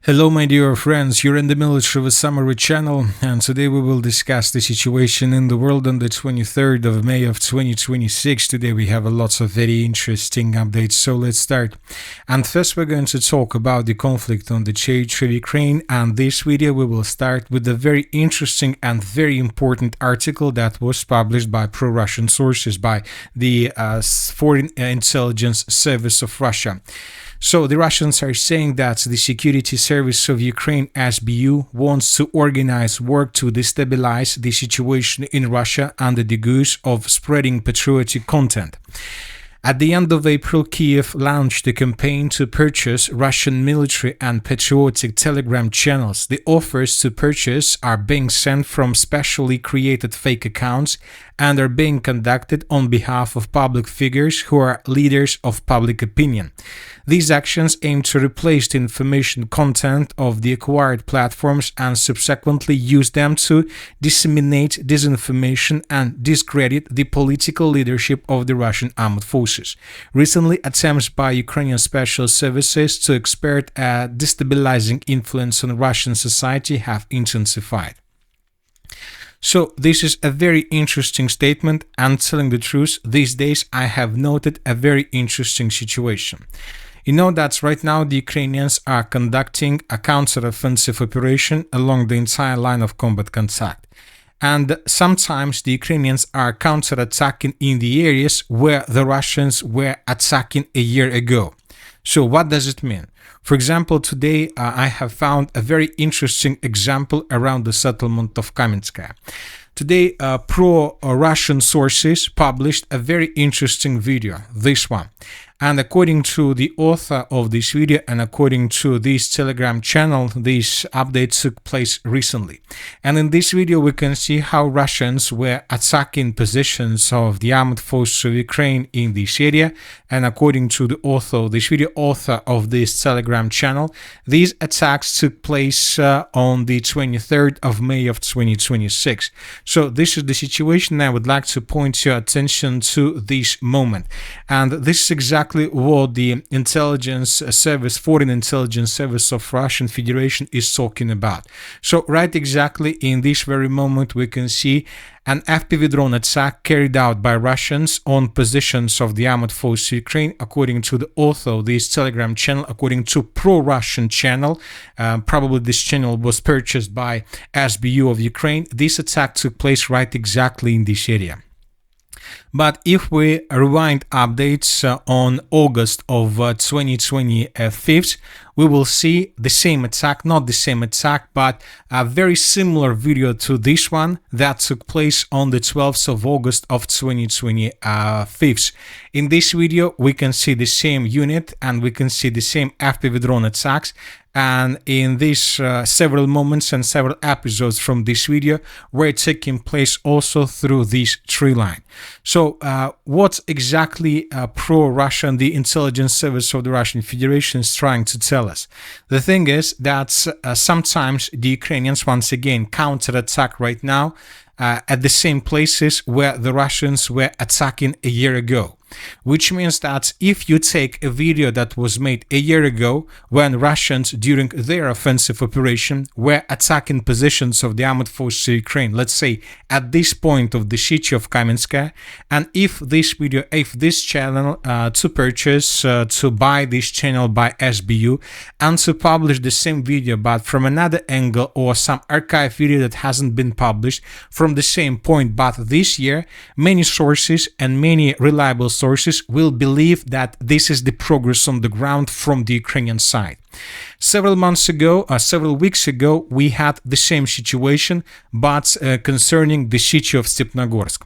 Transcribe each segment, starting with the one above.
Hello my dear friends, you're in the Military Summary channel, and today we will discuss the situation in the world on the 23rd of May of 2026. Today we have lots of very interesting updates, so let's start. And first we're going to talk about the conflict on the territory of Ukraine, and this video we will start with a very interesting and very important article that was published by pro-Russian sources, by the Foreign Intelligence Service of Russia. So the Russians are saying that the Security Service of Ukraine, SBU, wants to organize work to destabilize the situation in Russia under the guise of spreading patriotic content. At the end of April, Kyiv launched a campaign to purchase Russian military and patriotic Telegram channels. The offers to purchase are being sent from specially created fake accounts and are being conducted on behalf of public figures who are leaders of public opinion. These actions aim to replace the information content of the acquired platforms and subsequently use them to disseminate disinformation and discredit the political leadership of the Russian armed forces. Recently, attempts by Ukrainian special services to exert a destabilizing influence on Russian society have intensified. So this is a very interesting statement, and telling the truth, these days I have noted a very interesting situation. You know that right now the Ukrainians are conducting a counteroffensive operation along the entire line of combat contact. And sometimes the Ukrainians are counterattacking in the areas where the Russians were attacking a year ago. So what does it mean? For example, today I have found a very interesting example around the settlement of Kamianska. Today, pro-Russian sources published a very interesting video, this one. And according to the author of this video and according to this Telegram channel, this update took place recently. And in this video, we can see how Russians were attacking positions of the armed forces of Ukraine in this area. And according to the author of this video, author of this Telegram channel, these attacks took place on the 23rd of May of 2026. So this is the situation. I would like to point your attention to this moment. And this is exactly what the intelligence service, Foreign Intelligence Service of Russian Federation is talking about. So right exactly in this very moment we can see an FPV drone attack carried out by Russians on positions of the armed forces of Ukraine, according to the author of this Telegram channel, according to pro-Russian channel. Probably this channel was purchased by SBU of Ukraine. This attack took place right exactly in this area. But if we rewind updates on August of 2025, we will see the same attack, not the same attack, but a very similar video to this one that took place on the 12th of August of 2025. In this video, we can see the same unit and we can see the same FPV drone attacks. And in these several moments and several episodes from this video were taking place also through this tree line. So what exactly pro-Russian, the intelligence service of the Russian Federation is trying to tell us? The thing is that sometimes the Ukrainians once again counterattack right now at the same places where the Russians were attacking a year ago. Which means that if you take a video that was made a year ago when Russians during their offensive operation were attacking positions of the armed forces of Ukraine, let's say at this point of the siege of Kamianska, and if this video, if this channel to purchase, to buy this channel by SBU and to publish the same video but from another angle or some archive video that hasn't been published from the same point but this year, many sources and many reliable sources will believe that this is the progress on the ground from the Ukrainian side. Several months ago, several weeks ago, we had the same situation, but concerning the siege of Stepnogorsk.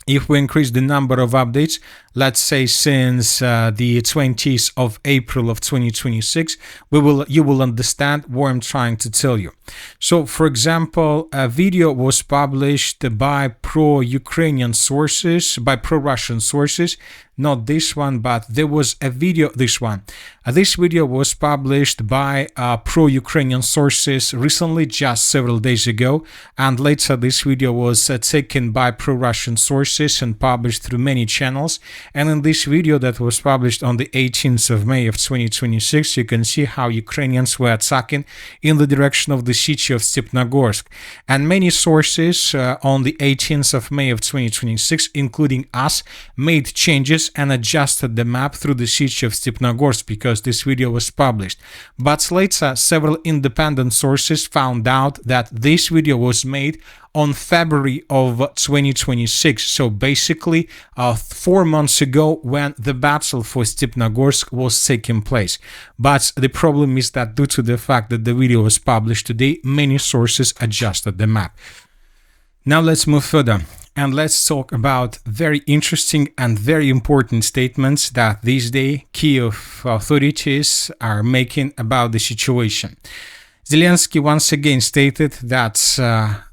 If we increase the number of updates, let's say since the 20th of April of 2026, you will understand what I'm trying to tell you. So, for example, a video was published by pro-Ukrainian sources, by pro-Russian sources, not this one, but there was a video, this one. This video was published by pro-Ukrainian sources recently, just several days ago, and later this video was taken by pro-Russian sources and published through many channels. And in this video that was published on the 18th of May of 2026, you can see how Ukrainians were attacking in the direction of the city of Stepnogorsk. And many sources on the 18th of May of 2026, including us, made changes and adjusted the map through the city of Stepnogorsk because this video was published. But later, several independent sources found out that this video was made on February of 2026, so basically 4 months ago when the battle for Stepnogorsk was taking place. But the problem is that due to the fact that the video was published today, many sources adjusted the map. Now let's move further and let's talk about very interesting and very important statements that these days Kyiv authorities are making about the situation. Zelensky once again stated that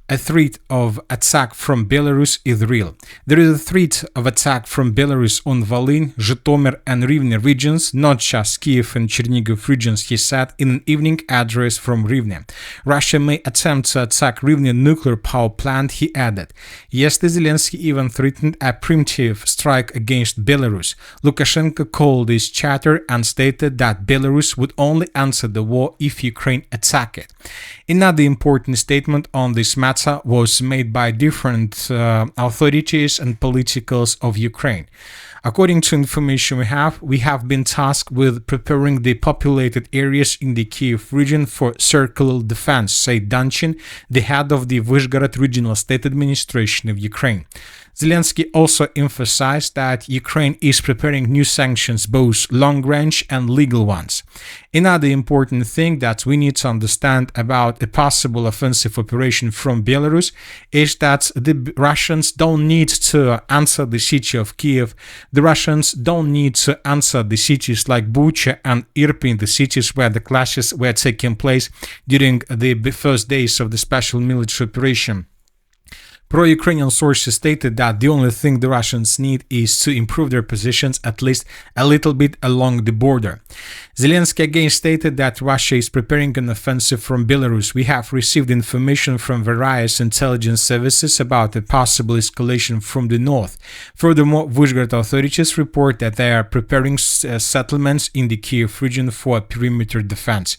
a threat of attack from Belarus is real. There is a threat of attack from Belarus on Volyn, Zhytomyr and Rivne regions, not just Kyiv and Chernihiv regions, he said in an evening address from Rivne. Russia may attempt to attack Rivne nuclear power plant, he added. Yesterday, Zelensky even threatened a preemptive strike against Belarus. Lukashenko called this chatter and stated that Belarus would only answer the war if Ukraine attacked it. Another important statement on this matter was made by different authorities and politicals of Ukraine. According to information we have been tasked with preparing the populated areas in the Kyiv region for circular defense, said Danchin, the head of the Vyzhgorod Regional State Administration of Ukraine. Zelensky also emphasized that Ukraine is preparing new sanctions, both long-range and legal ones. Another important thing that we need to understand about a possible offensive operation from Belarus is that the Russians don't need to answer the city of Kyiv. The Russians don't need to answer the cities like Bucha and Irpin, the cities where the clashes were taking place during the first days of the special military operation. Pro-Ukrainian sources stated that the only thing the Russians need is to improve their positions at least a little bit along the border. Zelensky again stated that Russia is preparing an offensive from Belarus. We have received information from various intelligence services about a possible escalation from the north. Furthermore, Vyzhgorod authorities report that they are preparing settlements in the Kyiv region for perimeter defense.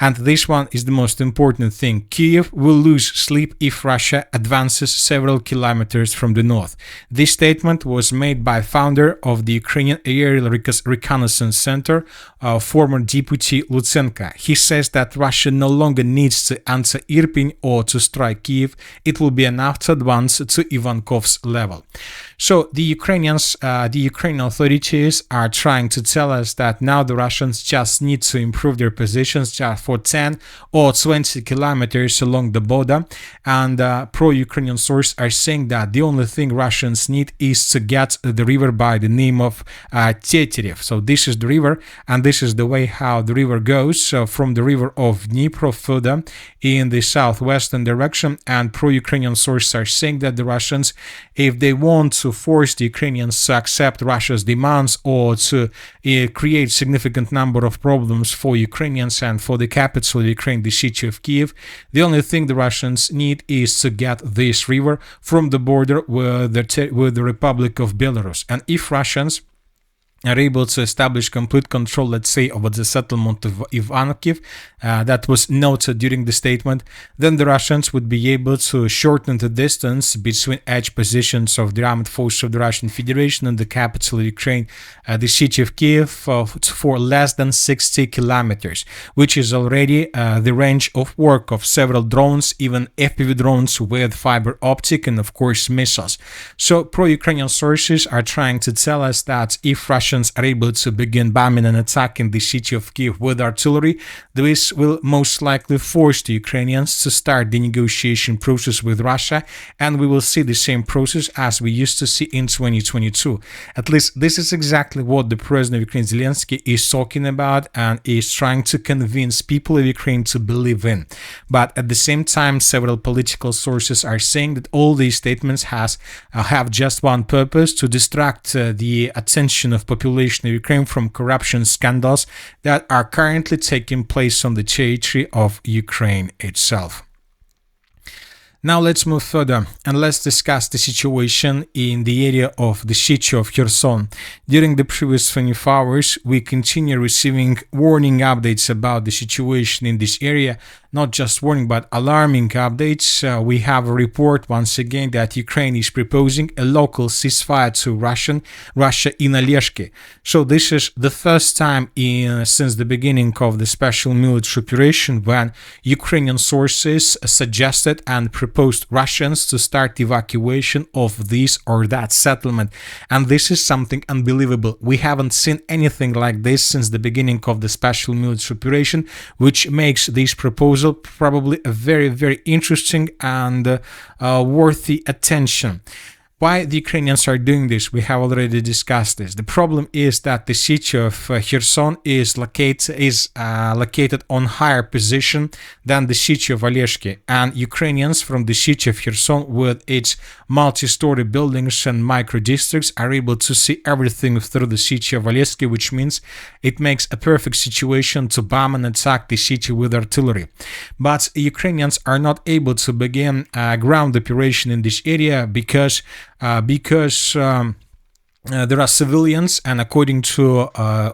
And this one is the most important thing. Kyiv will lose sleep if Russia advances several kilometers from the north. This statement was made by founder of the Ukrainian Aerial Reconnaissance Center, former deputy Lutsenko. He says that Russia no longer needs to answer Irpin or to strike Kyiv. It will be enough to advance to Ivankov's level. So the Ukrainian authorities are trying to tell us that now the Russians just need to improve their positions just for 10 or 20 kilometers along the border, and pro-Ukrainian sources are saying that the only thing Russians need is to get the river by the name of Teterev. So this is the river, and this is the way how the river goes from the river of Dnipro further in the southwestern direction, and pro-Ukrainian sources are saying that the Russians, if they want to force the Ukrainians to accept Russia's demands or to create significant number of problems for Ukrainians and for the capital of Ukraine, the city of Kyiv, the only thing the Russians need is to get this river from the border with the Republic of Belarus. And if Russians are able to establish complete control, let's say, over the settlement of Orikhiv, that was noted during the statement, then the Russians would be able to shorten the distance between edge positions of the armed forces of the Russian Federation and the capital of Ukraine, the city of Kyiv, for less than 60 kilometers, which is already the range of work of several drones, even FPV drones with fiber optic and, of course, missiles. So pro-Ukrainian sources are trying to tell us that if Russia Russians are able to begin bombing and attacking the city of Kyiv with artillery, this will most likely force the Ukrainians to start the negotiation process with Russia, and we will see the same process as we used to see in 2022. At least this is exactly what the President of Ukraine, Zelensky, is talking about and is trying to convince people of Ukraine to believe in. But at the same time, several political sources are saying that all these statements have just one purpose: to distract the attention of population of Ukraine from corruption scandals that are currently taking place on the territory of Ukraine itself. Now let's move further and let's discuss the situation in the area of the city of Kherson. During the previous 24 hours, we continue receiving warning updates about the situation in this area. Not just warning, but alarming updates. We have a report once again that Ukraine is proposing a local ceasefire to Russia in Oleshky. So this is the first time since the beginning of the special military operation when Ukrainian sources suggested and proposed Russians to start evacuation of this or that settlement. And this is something unbelievable. We haven't seen anything like this since the beginning of the special military operation, which makes this proposal probably a very, very interesting and worthy attention. Why the Ukrainians are doing this, we have already discussed this. The problem is that the city of Kherson is located on higher position than the city of Oleshky, and Ukrainians from the city of Kherson with its multi-story buildings and micro-districts are able to see everything through the city of Oleshky, which means it makes a perfect situation to bomb and attack the city with artillery. But Ukrainians are not able to begin a ground operation in this area because there are civilians, and according to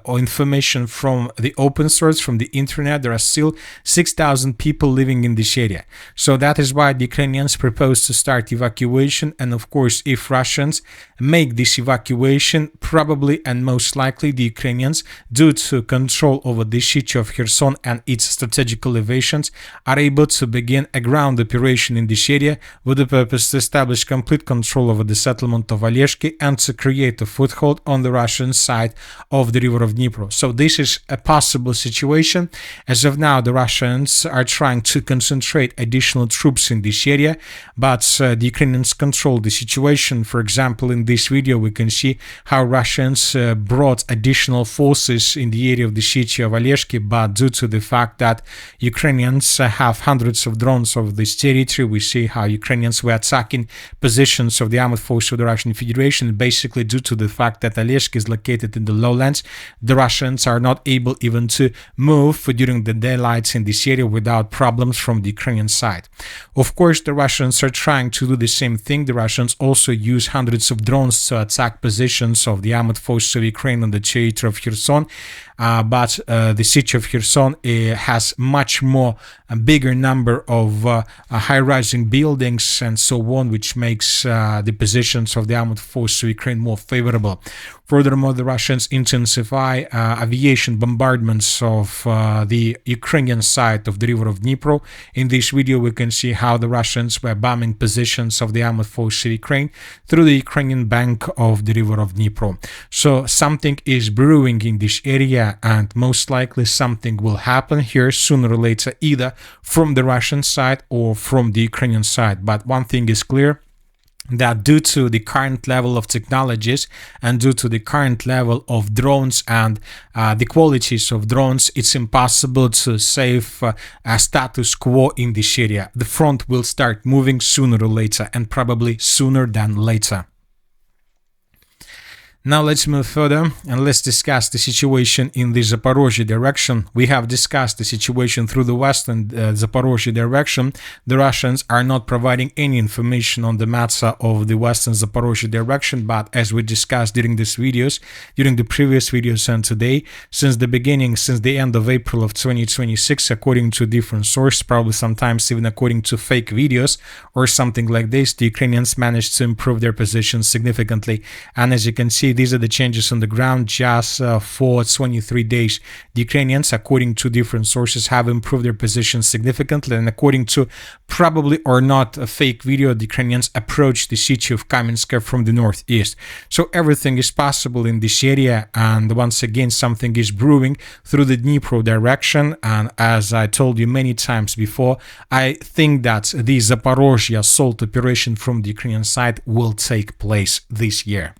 information from the open source, from the internet, there are still 6,000 people living in this area. So that is why the Ukrainians propose to start evacuation. And of course, if Russians make this evacuation, probably and most likely the Ukrainians, due to control over the city of Kherson and its strategic elevations, are able to begin a ground operation in this area with the purpose to establish complete control over the settlement of Oleshky and to create a foothold on the Russian side of the river of Dnipro. So this is a possible situation. As of now, the Russians are trying to concentrate additional troops in this area, but the Ukrainians control the situation. For example, in this video, we can see how Russians brought additional forces in the area of the city of Oleshky, but due to the fact that Ukrainians have hundreds of drones of this territory, we see how Ukrainians were attacking positions of the armed forces of the Russian Federation, basically due to the fact that Oleshky is located in the lowlands. The Russians are not able even to move during the daylights in this area without problems from the Ukrainian side. Of course, the Russians are trying to do the same thing. The Russians also use hundreds of drones to attack positions of the armed forces of Ukraine on the territory of Kherson. But the city of Kherson has much more, a bigger number of high-rising buildings and so on, which makes the positions of the armed forces of Ukraine more favorable. Furthermore, the Russians intensify aviation bombardments of the Ukrainian side of the river of Dnipro. In this video, we can see how the Russians were bombing positions of the armed forces of Ukraine through the Ukrainian bank of the river of Dnipro. So something is brewing in this area, and most likely something will happen here sooner or later, either from the Russian side or from the Ukrainian side. But one thing is clear, that due to the current level of technologies and due to the current level of drones and the qualities of drones, it's impossible to save a status quo in this area. The front will start moving sooner or later, and probably sooner than later. Now let's move further and let's discuss the situation in the Zaporozhye direction. We have discussed the situation through the western Zaporozhye direction. The Russians are not providing any information on the matter of the western Zaporozhye direction, but as we discussed during the previous videos and today, since the end of April of 2026, according to different sources, probably sometimes even according to fake videos or something like this, the Ukrainians managed to improve their position significantly. And as you can see, these are the changes on the ground just for 23 days. The Ukrainians, according to different sources, have improved their position significantly, and according to probably or not a fake video, the Ukrainians approached the city of Kamianska from the northeast. So everything is possible in this area, and once again something is brewing through the Dnipro direction. And as I told you many times before, I think that the Zaporozhye assault operation from the Ukrainian side will take place this year.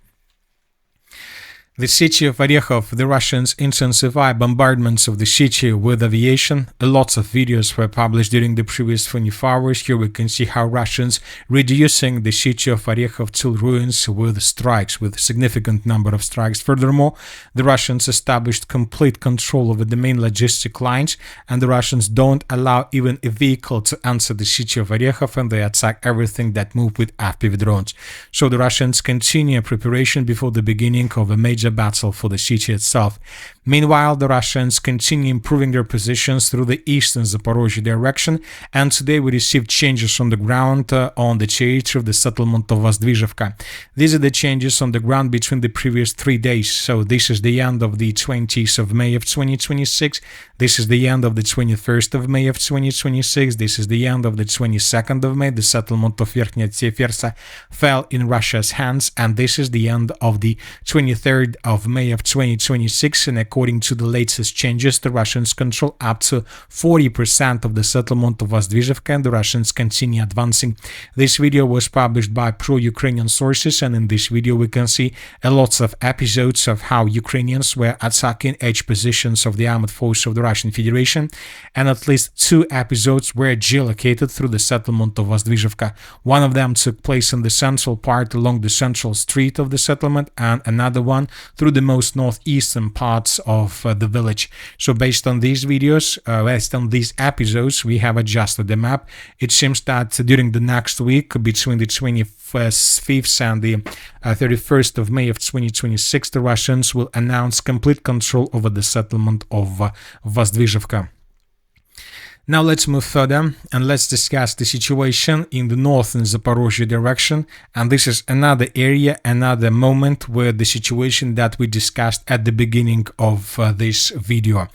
The city of Orikhiv, the Russians intensify bombardments of the city with aviation. Lots of videos were published during the previous 24 hours. Here we can see how Russians reducing the city of Orikhiv to ruins with strikes, with a significant number of strikes. Furthermore, the Russians established complete control over the main logistic lines, and the Russians don't allow even a vehicle to enter the city of Orikhiv, and they attack everything that moves with FPV drones. So the Russians continue preparation before the beginning of a major battle for the city itself. Meanwhile, the Russians continue improving their positions through the eastern Zaporozhye direction, and today we received changes on the ground on the territory of the settlement of Vozdvyzhivka. These are the changes on the ground between the previous 3 days. So this is the end of the 20th of May of 2026. This is the end of the 21st of May of 2026. This is the end of the 22nd of May. The settlement of Verkhnya Tsefersa fell in Russia's hands, and this is the end of the 23rd of May of 2026. And according to the latest changes, the Russians control up to 40% of the settlement of Vozdvyzhivka, and the Russians continue advancing. This video was published by pro-Ukrainian sources, and in this video we can see lots of episodes of how Ukrainians were attacking edge positions of the armed force of the Russian Federation, and at least 2 episodes were geolocated through the settlement of Vozdvyzhivka. One of them took place in the central part along the central street of the settlement, and another one through the most northeastern parts of the village. So based on these videos, based on these episodes, we have adjusted the map. It seems that during the next week, between the 25th and the 31st of May of 2026, the Russians will announce complete control over the settlement of Vozdvyzhivka. Now let's move further and let's discuss the situation in the northern Zaporozhye direction. And this is another area, another moment where the situation that we discussed at the beginning of this video.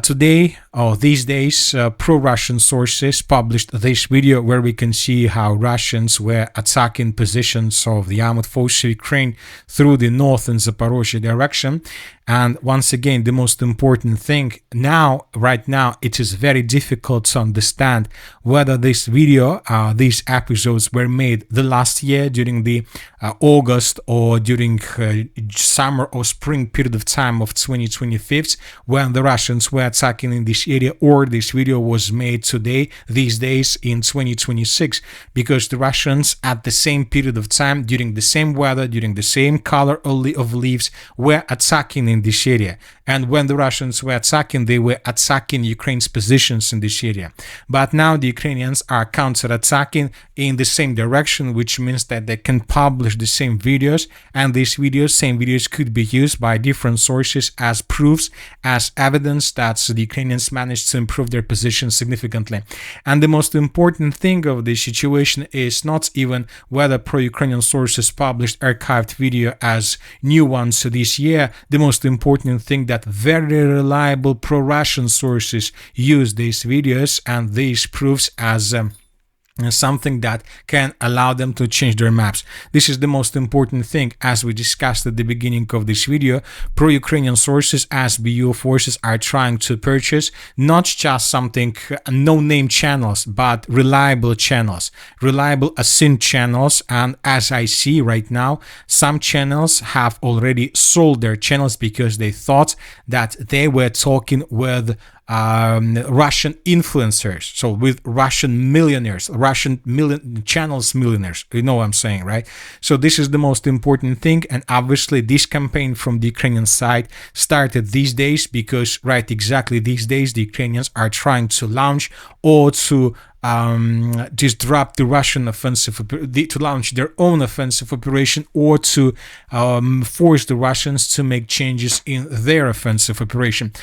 Today, or these days, pro-Russian sources published this video where we can see how Russians were attacking positions of the armed forces of Ukraine through the northern Zaporozhye direction. And once again, the most important thing now, right now, it is very difficult to understand whether this video, these episodes were made the last year during the August or during summer or spring period of time of 2025, when the Russians were attacking in this area, or this video was made today, these days in 2026, because the Russians at the same period of time, during the same weather, during the same color of leaves, were attacking in this area. And when the Russians were attacking, they were attacking Ukraine's positions in this area. But now the Ukrainians are counter-attacking in the same direction, which means that they can publish the same videos, and these videos, same videos, could be used by different sources as proofs, as evidence that the Ukrainians managed to improve their position significantly. And the most important thing of this situation is not even whether pro-Ukrainian sources published archived video as new ones this year. The most important thing that very reliable pro-Russian sources use these videos and these proofs as something that can allow them to change their maps. This is the most important thing. As we discussed at the beginning of this video, pro-Ukrainian sources, SBU forces, are trying to purchase not just something, no-name channels, but reliable channels, reliable async channels. And as I see right now, some channels have already sold their channels because they thought that they were talking with Russian influencers, so with Russian millionaires, Russian channels millionaires, you know what I'm saying, right? So this is the most important thing, and obviously this campaign from the Ukrainian side started these days because exactly these days the Ukrainians are trying to launch or to disrupt the Russian offensive, to launch their own offensive operation, or to force the Russians to make changes in their offensive operation.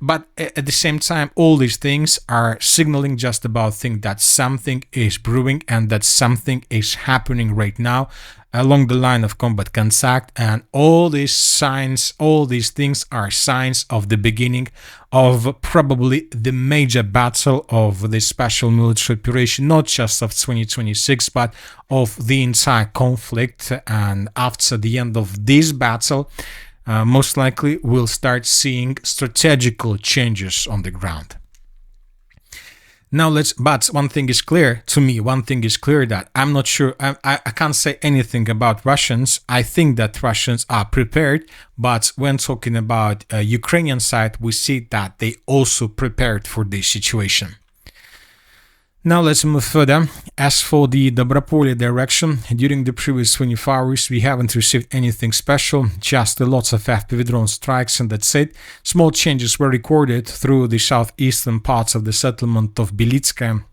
But at the same time, all these things are signaling just about thing that something is brewing and that something is happening right now. along the line of combat contact, and all these signs, all these things are signs of the beginning of probably the major battle of this special military operation, not just of 2026, but of the entire conflict. And after the end of this battle, most likely we'll start seeing strategical changes on the ground. Now but one thing is clear to me, that I'm not sure, I can't say anything about Russians. I think that Russians are prepared, but when talking about Ukrainian side, we see that they also prepared for this situation. Now let's move further. As for the Dobropolye direction, during the previous 24 hours, we haven't received anything special, just lots of FPV drone strikes, and that's it. Small changes were recorded through the southeastern parts of the settlement of Belitska.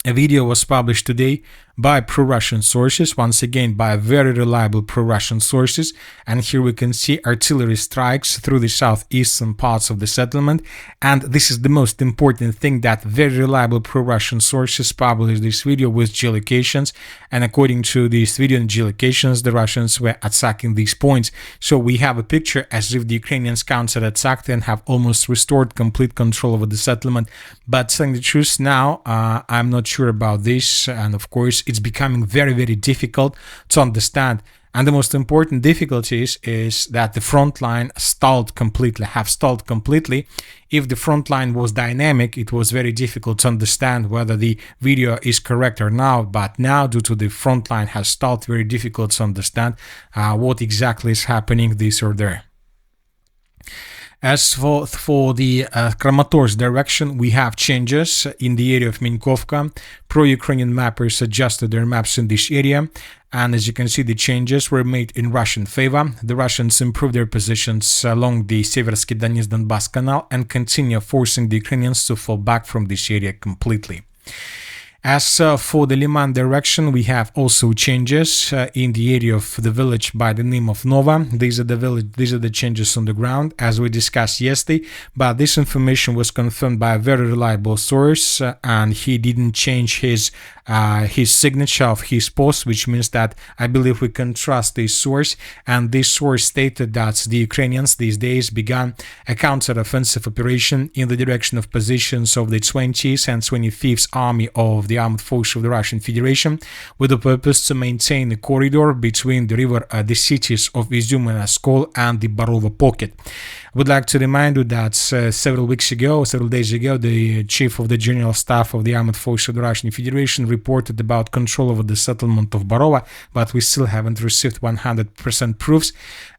A video was published today by pro-Russian sources, once again by very reliable pro-Russian sources, and here we can see artillery strikes through the southeastern parts of the settlement. And this is the most important thing, that very reliable pro-Russian sources published this video with geolocations, and according to this video and geolocations, the Russians were attacking these points. So we have a picture as if the Ukrainians counter-attacked and have almost restored complete control over the settlement. But telling the truth now, I'm not sure about this, and of course it's becoming very, very difficult to understand. And the most important difficulties is that the front line have stalled completely. If the front line was dynamic, it was very difficult to understand whether the video is correct or not. But now, due to the front line has stalled, very difficult to understand what exactly is happening this or there. As for the Kramatorsk direction, we have changes in the area of Minkovka. Pro-Ukrainian mappers adjusted their maps in this area, and as you can see, the changes were made in Russian favor. The Russians improved their positions along the Seversky Donetsk-Donbass canal and continue forcing the Ukrainians to fall back from this area completely. As for the Lyman direction, we have also changes in the area of the village by the name of Nova. These are the changes on the ground, as we discussed yesterday. But this information was confirmed by a very reliable source, and he didn't change his signature of his post, which means that I believe we can trust this source. And this source stated that the Ukrainians these days began a counter-offensive operation in the direction of positions of the 20th and 25th Army of the Armed Forces of the Russian Federation, with the purpose to maintain a corridor between the river, the cities of Izum and Oskil, and the Barova pocket. I would like to remind you that several days ago, the chief of the General Staff of the Armed Forces of the Russian Federation reported about control over the settlement of Barova, but we still haven't received 100% proofs.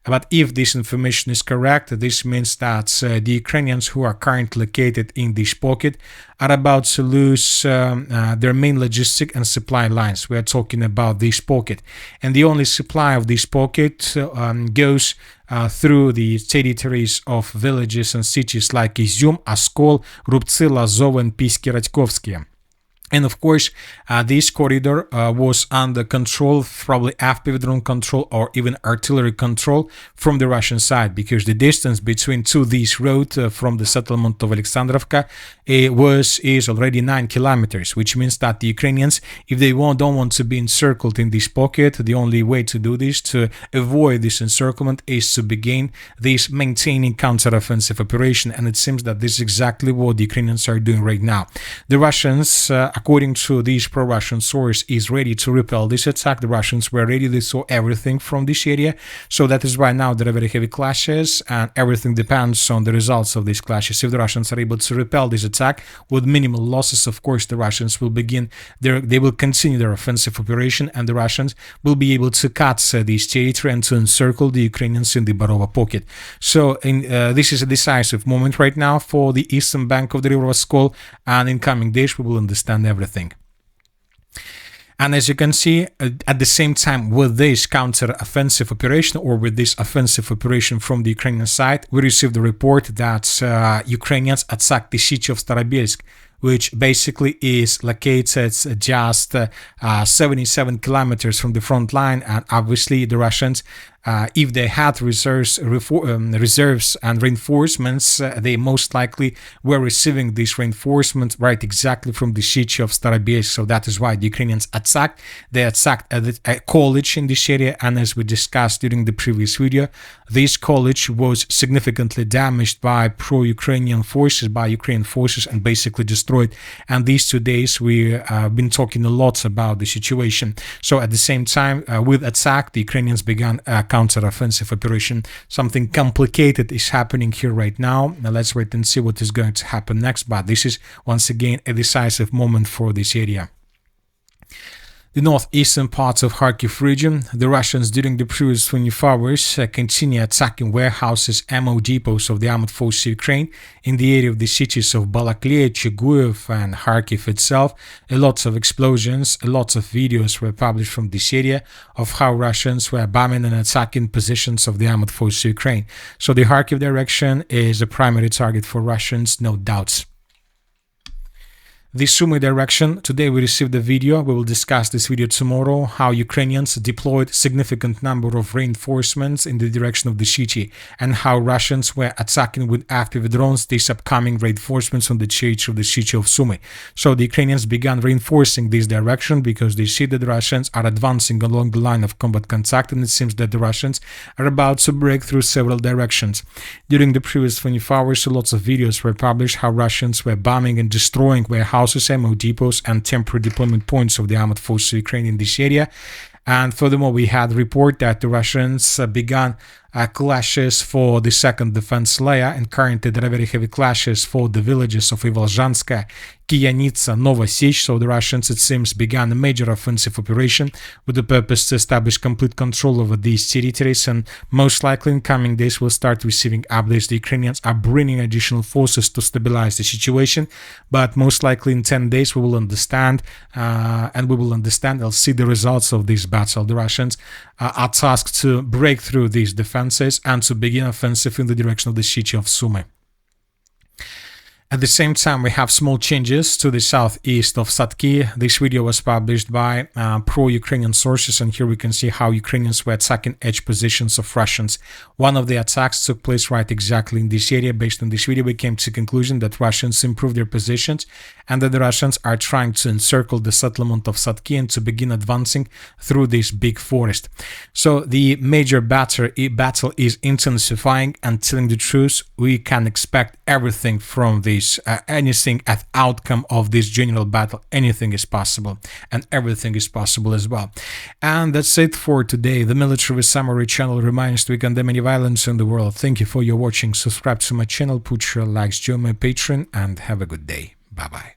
But if this information is correct, this means that the Ukrainians who are currently located in this pocket are about to lose their main logistic and supply lines. We are talking about this pocket, and the only supply of this pocket goes through the territories of villages and cities like Izum, Oskil, Rubtsi, Lazov, and Pisky-Radkovsky. And of course, this corridor was under control, probably FPV drone control or even artillery control from the Russian side, because the distance between these roads from the settlement of Alexandrovka is already 9 kilometers, which means that the Ukrainians, if they don't want to be encircled in this pocket, the only way to do this, to avoid this encirclement, is to begin this maintaining counteroffensive operation. And it seems that this is exactly what the Ukrainians are doing right now. The Russians, according to this pro-Russian source, is ready to repel this attack. The Russians were ready, they saw everything from this area. So that is why now there are very heavy clashes, and everything depends on the results of these clashes. If the Russians are able to repel this attack with minimal losses, of course the Russians will begin they will continue their offensive operation, and the Russians will be able to cut this territory and to encircle the Ukrainians in the Barova pocket. So this is a decisive moment right now for the eastern bank of the river Oskil, and in coming days we will understand everything. And as you can see, at the same time with this counter-offensive operation, or with this offensive operation from the Ukrainian side, we received a report that Ukrainians attacked the city of Starobelsk, which basically is located just 77 kilometers from the front line. And obviously the Russians if they had reserves and reinforcements, they most likely were receiving these reinforcements right exactly from the city of Starobiesk. So that is why the Ukrainians attacked. They attacked a college in this area, and as we discussed during the previous video, this college was significantly damaged by pro-Ukrainian forces, by Ukrainian forces, and basically destroyed. And these 2 days we have been talking a lot about the situation. So at the same time, with attack, the Ukrainians began a counteroffensive operation. Something complicated is happening here right now. Now let's wait and see what is going to happen next. But this is once again a decisive moment for this area. The northeastern parts of Kharkiv region, the Russians during the previous 24 hours continue attacking warehouses, ammo depots of the armed forces of Ukraine in the area of the cities of Balaklia, Chiguev and Kharkiv itself. Lots of explosions, lots of videos were published from this area of how Russians were bombing and attacking positions of the armed forces of Ukraine. So the Kharkiv direction is a primary target for Russians, no doubts. The Sumy direction, today we received a video, we will discuss this video tomorrow, how Ukrainians deployed significant number of reinforcements in the direction of the city, and how Russians were attacking with FPV drones these upcoming reinforcements on the territory of the city of Sumy. So the Ukrainians began reinforcing this direction because they see that the Russians are advancing along the line of combat contact, and it seems that the Russians are about to break through several directions. During the previous 24 hours, lots of videos were published how Russians were bombing and destroying warehouses, ammo depots and temporary deployment points of the armed forces of Ukraine in this area. And furthermore, we had report that the Russians began clashes for the second defense layer, and currently there are very heavy clashes for the villages of Ilyanska, Kyiv, Novosich. So the Russians, it seems, began a major offensive operation with the purpose to establish complete control over these territories, and most likely in coming days we'll start receiving updates. The Ukrainians are bringing additional forces to stabilize the situation, but most likely in 10 days we will understand, I'll see the results of this battle. The Russians are tasked to break through these defenses and to begin offensive in the direction of the city of Sumy. At the same time, we have small changes to the southeast of Satki. This video was published by pro-Ukrainian sources, and here we can see how Ukrainians were attacking edge positions of Russians. One of the attacks took place right exactly in this area. Based on this video, we came to the conclusion that Russians improved their positions and that the Russians are trying to encircle the settlement of Satki and to begin advancing through this big forest. So the major battle is intensifying, and telling the truth, we can expect everything from this. Anything at outcome of this general battle, anything is possible, and everything is possible as well. And that's it for today. The Military Summary channel reminds we condemn any violence in the world. Thank you for your watching. Subscribe to my channel, put your likes, join my Patreon, and have a good day. Bye bye.